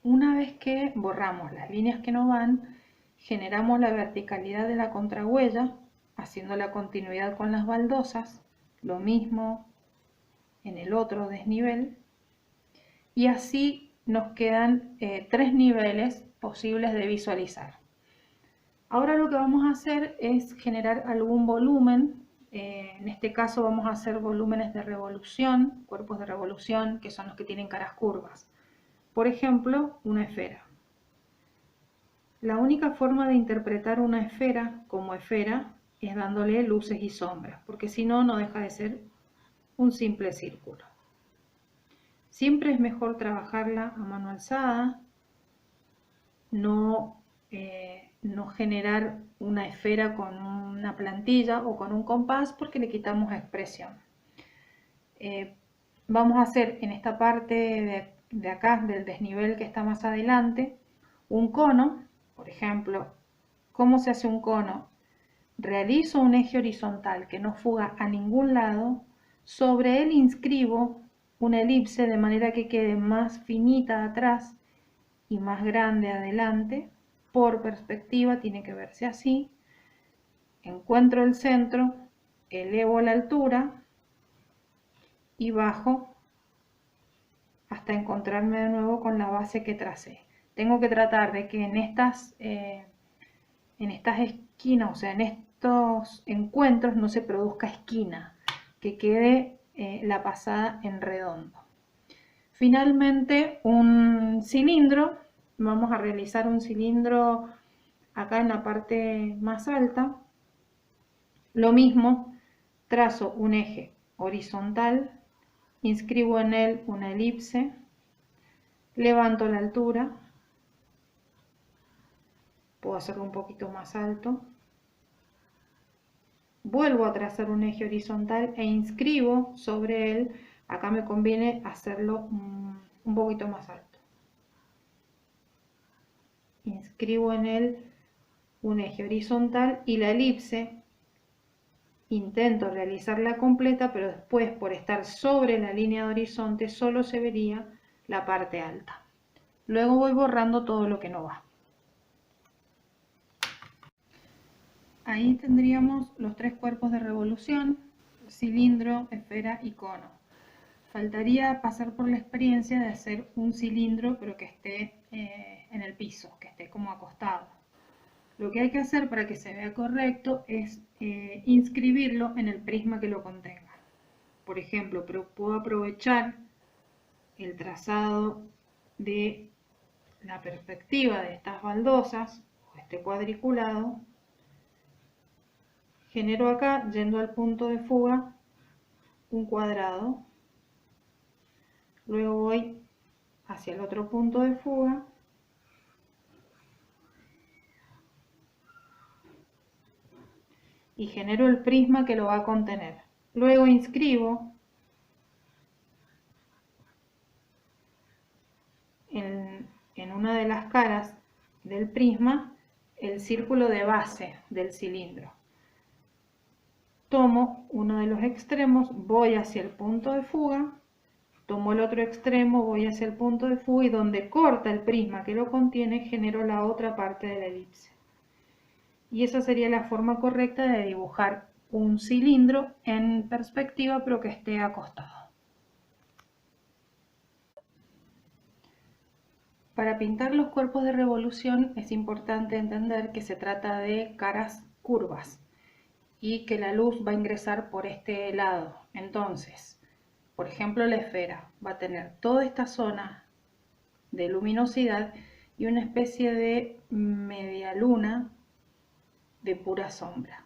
Una vez que borramos las líneas que no van, generamos la verticalidad de la contrahuella, haciendo la continuidad con las baldosas, lo mismo en el otro desnivel, y así nos quedan 3 niveles posibles de visualizar. Ahora lo que vamos a hacer es generar algún volumen. En este caso vamos a hacer volúmenes de revolución, cuerpos de revolución, que son los que tienen caras curvas. Por ejemplo, una esfera. La única forma de interpretar una esfera como esfera es dándole luces y sombras, porque si no, no deja de ser un simple círculo. Siempre es mejor trabajarla a mano alzada, no generar una esfera con una plantilla o con un compás, porque le quitamos expresión. Vamos a hacer en esta parte de acá, del desnivel que está más adelante, un cono. Por ejemplo, ¿cómo se hace un cono? Realizo un eje horizontal que no fuga a ningún lado, sobre él inscribo una elipse de manera que quede más finita atrás y más grande adelante. Por perspectiva tiene que verse así. Encuentro el centro, elevo la altura y bajo hasta encontrarme de nuevo con la base que tracé. Tengo que tratar de que en estas esquinas, o sea, en estos encuentros no se produzca esquina, que quede la pasada en redondo. Finalmente, un cilindro. Vamos a realizar un cilindro acá en la parte más alta. Lo mismo, trazo un eje horizontal, inscribo en él una elipse, levanto la altura, puedo hacerlo un poquito más alto, vuelvo a trazar un eje horizontal e inscribo sobre él. Acá me conviene hacerlo un poquito más alto. Inscribo en él un eje horizontal y la elipse intento realizarla completa, pero después, por estar sobre la línea de horizonte, solo se vería la parte alta. Luego voy borrando todo lo que no va. Ahí tendríamos los 3 cuerpos de revolución: cilindro, esfera y cono. Faltaría pasar por la experiencia de hacer un cilindro, pero que esté en el piso, que esté como acostado. Lo que hay que hacer para que se vea correcto es inscribirlo en el prisma que lo contenga. Por ejemplo, pero puedo aprovechar el trazado de la perspectiva de estas baldosas, o este cuadriculado. Genero acá, yendo al punto de fuga, un cuadrado. Luego voy hacia el otro punto de fuga. Y genero el prisma que lo va a contener. Luego inscribo en una de las caras del prisma el círculo de base del cilindro. Tomo uno de los extremos, voy hacia el punto de fuga, tomo el otro extremo, voy hacia el punto de fuga y donde corta el prisma que lo contiene, genero la otra parte de la elipse. Y esa sería la forma correcta de dibujar un cilindro en perspectiva, pero que esté acostado. Para pintar los cuerpos de revolución es importante entender que se trata de caras curvas y que la luz va a ingresar por este lado. Entonces, por ejemplo, la esfera va a tener toda esta zona de luminosidad y una especie de media luna de pura sombra.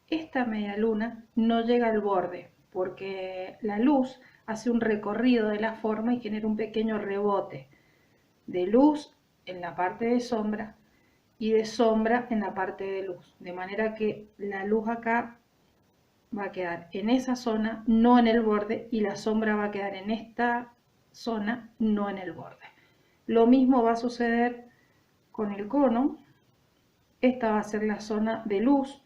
Esta media luna no llega al borde porque la luz hace un recorrido de la forma y genera un pequeño rebote de luz en la parte de sombra y de sombra en la parte de luz, de manera que la luz acá va a quedar en esa zona, no en el borde, y la sombra va a quedar en esta zona, no en el borde. Lo mismo va a suceder con el cono. Esta va a ser la zona de luz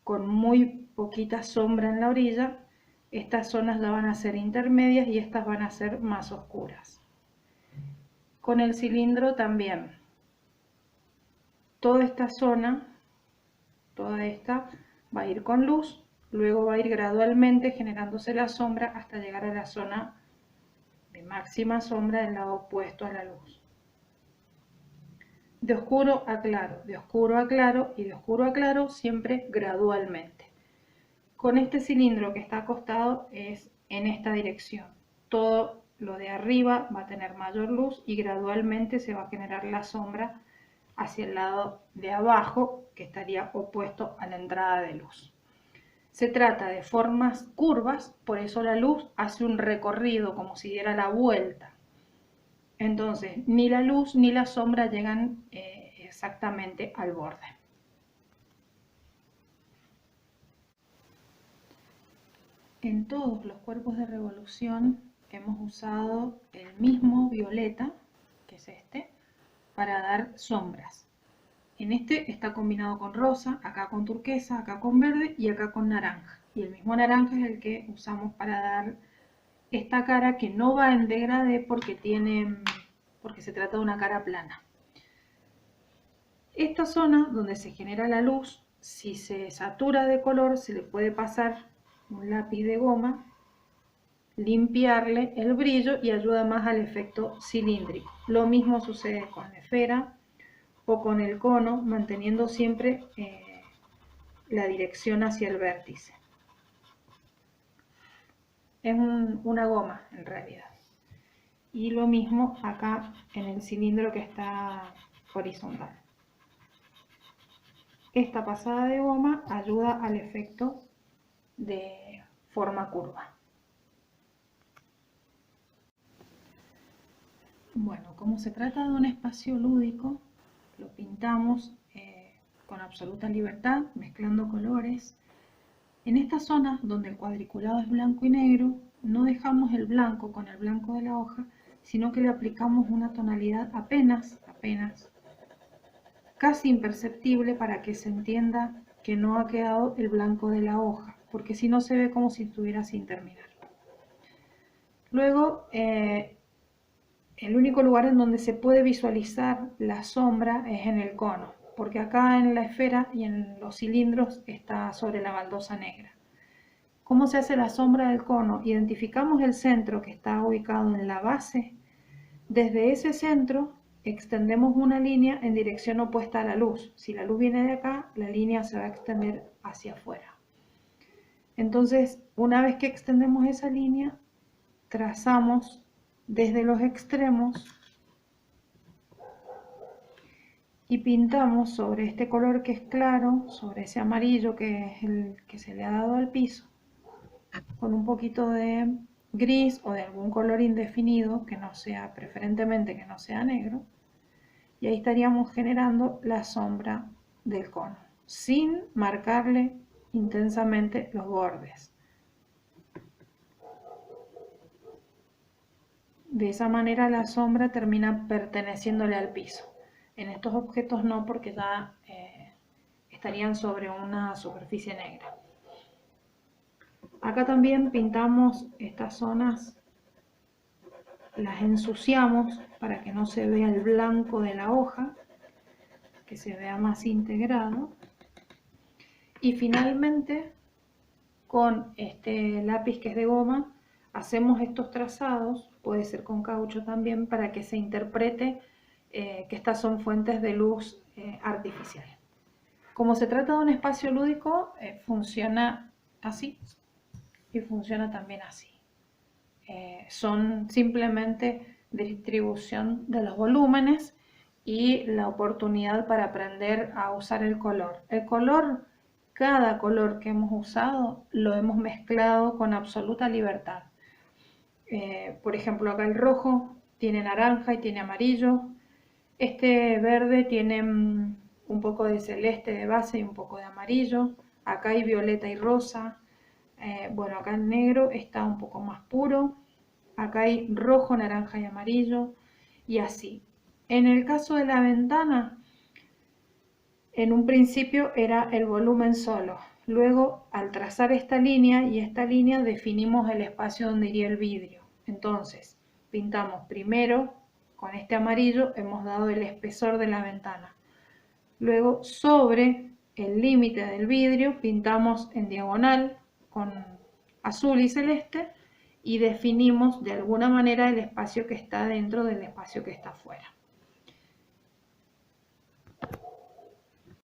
con muy poquita sombra en la orilla. Estas zonas ya van a ser intermedias y estas van a ser más oscuras. Con el cilindro también. Toda esta zona, toda esta, va a ir con luz, luego va a ir gradualmente generándose la sombra hasta llegar a la zona de máxima sombra del lado opuesto a la luz. De oscuro a claro, de oscuro a claro y de oscuro a claro, siempre gradualmente. Con este cilindro que está acostado es en esta dirección. Todo lo de arriba va a tener mayor luz y gradualmente se va a generar la sombra hacia el lado de abajo, que estaría opuesto a la entrada de luz. Se trata de formas curvas, por eso la luz hace un recorrido como si diera la vuelta. Entonces, ni la luz ni la sombra llegan exactamente al borde. En todos los cuerpos de revolución hemos usado el mismo violeta, que es este, para dar sombras. En este está combinado con rosa, acá con turquesa, acá con verde y acá con naranja. Y el mismo naranja es el que usamos para dar esta cara, que no va en degradé porque se trata de una cara plana. Esta zona donde se genera la luz, si se satura de color, se le puede pasar un lápiz de goma, limpiarle el brillo y ayuda más al efecto cilíndrico. Lo mismo sucede con la esfera o con el cono, manteniendo siempre la dirección hacia el vértice. Es una goma en realidad. Y lo mismo acá en el cilindro que está horizontal. Esta pasada de goma ayuda al efecto de forma curva. Bueno, como se trata de un espacio lúdico, lo pintamos con absoluta libertad, mezclando colores. En esta zona, donde el cuadriculado es blanco y negro, no dejamos el blanco con el blanco de la hoja, sino que le aplicamos una tonalidad apenas, casi imperceptible, para que se entienda que no ha quedado el blanco de la hoja, porque si no se ve como si estuviera sin terminar. Luego, el único lugar en donde se puede visualizar la sombra es en el cono, porque acá en la esfera y en los cilindros está sobre la baldosa negra. ¿Cómo se hace la sombra del cono? Identificamos el centro que está ubicado en la base. Desde ese centro extendemos una línea en dirección opuesta a la luz. Si la luz viene de acá, la línea se va a extender hacia afuera. Entonces, una vez que extendemos esa línea, trazamos desde los extremos y pintamos sobre este color que es claro, sobre ese amarillo que es el que se le ha dado al piso, con un poquito de gris o de algún color indefinido que no sea, preferentemente que no sea negro, y ahí estaríamos generando la sombra del cono, sin marcarle intensamente los bordes. De esa manera la sombra termina perteneciéndole al piso. En estos objetos no, porque ya estarían sobre una superficie negra. Acá también pintamos estas zonas, las ensuciamos para que no se vea el blanco de la hoja, que se vea más integrado. Y finalmente, con este lápiz que es de goma, hacemos estos trazados, puede ser con caucho también, para que se interprete que estas son fuentes de luz artificial. Como se trata de un espacio lúdico, funciona así y funciona también así. Son simplemente distribución de los volúmenes y la oportunidad para aprender a usar el color. El color, cada color que hemos usado, lo hemos mezclado con absoluta libertad. Por ejemplo, acá el rojo tiene naranja y tiene amarillo. Este verde tiene un poco de celeste de base y un poco de amarillo. Acá hay violeta y rosa. Bueno, acá el negro está un poco más puro. Acá hay rojo, naranja y amarillo. Y así. En el caso de la ventana, en un principio era el volumen solo. Luego, al trazar esta línea y esta línea, definimos el espacio donde iría el vidrio. Entonces, pintamos primero con este amarillo hemos dado el espesor de la ventana. Luego sobre el límite del vidrio pintamos en diagonal con azul y celeste y definimos de alguna manera el espacio que está dentro del espacio que está afuera.